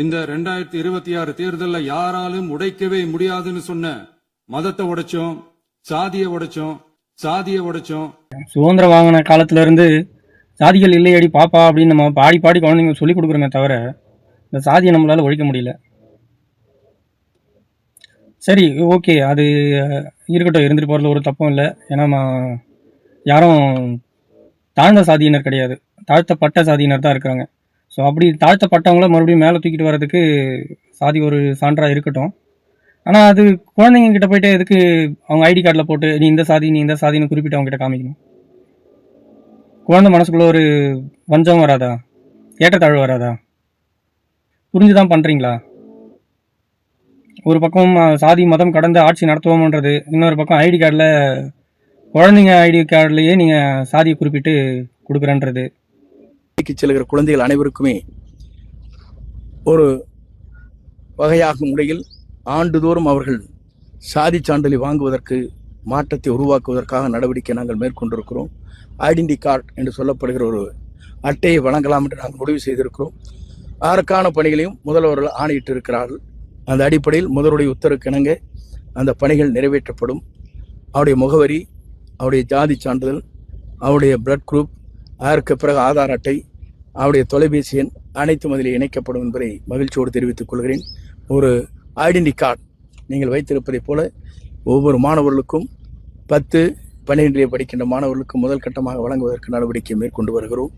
இந்த 2026 தேர்தல்ல யாராலும் உடைக்கவே முடியாதுன்னு சொன்ன மதத்தை உடைச்சோம், சாதியை உடைச்சோம். சுதந்திரம் வாங்கின காலத்துல இருந்து சாதிகள் இல்லையடி பாப்பா அப்படின்னு நம்ம பாடி பாடி குழந்தைங்க சொல்லிக் கொடுக்குறோமே தவிர இந்த சாதியை நம்மளால ஒழிக்க முடியல. சரி, ஓகே, அது இருக்கட்டும், இருந்துட்டு போகிறதுல ஒரு தப்பும் இல்லை. ஏன்னா யாரும் தாழ்ந்த சாதியினர் கிடையாது, தாழ்த்தப்பட்ட சாதியினர் தான் இருக்காங்க. ஸோ அப்படி தாழ்த்தப்பட்டவங்கள மறுபடியும் மேலே தூக்கிட்டு வர்றதுக்கு சாதி ஒரு சான்றாக இருக்கட்டும். ஆனால் அது குழந்தைங்க கிட்ட போயிட்டு எதுக்கு அவங்க ஐடி கார்டில் போட்டு நீ இந்த சாதின்னு குறிப்பிட்டு அவங்க கிட்ட காமிக்கணும்? குழந்தை மனசுக்குள்ள ஒரு வஞ்சம் வராதா, ஏற்றத்தாழ்வு வராதா? புரிஞ்சுதான் பண்ணுறீங்களா? ஒரு பக்கம் சாதி மதம் கடந்த ஆட்சி நடத்துவோம்ன்றது, இன்னொரு பக்கம் ஐடி கார்டில் குழந்தைங்க ஐடி கார்டுலேயே நீங்கள் சாதியை குறிப்பிட்டு கொடுக்குறன்றது. செல்கிற குழந்தைகள் அனைவருக்குமே ஒரு வகையாகும் முறையில் ஆண்டுதோறும் அவர்கள் சாதி சான்றிதழை வாங்குவதற்கு மாற்றத்தை உருவாக்குவதற்காக நடவடிக்கை நாங்கள் மேற்கொண்டிருக்கிறோம். ஐடென்டி கார்டு என்று சொல்லப்படுகிற ஒரு அட்டையை வழங்கலாம் என்று நாங்கள் முடிவு செய்திருக்கிறோம். அதற்கான பணிகளையும் முதல்வர்கள் ஆணையிட்டு இருக்கிறார்கள். அந்த அடிப்படையில் முதல்வருடைய உத்தரவுக்கு இணங்க அந்த பணிகள் நிறைவேற்றப்படும். அவருடைய முகவரி, அவருடைய ஜாதி சான்றிதழ், அவருடைய பிளட் குரூப், அதற்கு பிறகு ஆதார் அட்டை, அவருடைய தொலைபேசி எண் அனைத்தும் அதில் இணைக்கப்படும் என்பதை மகிழ்ச்சியோடு தெரிவித்துக் கொள்கிறேன். ஒரு ஐடென்டி கார்டு நீங்கள் வைத்திருப்பதைப் போல ஒவ்வொரு மாணவர்களுக்கும் 10, 12 படிக்கின்ற மாணவர்களுக்கும் முதல் கட்டமாக வழங்குவதற்கு நடவடிக்கை மேற்கொண்டு வருகிறோம்.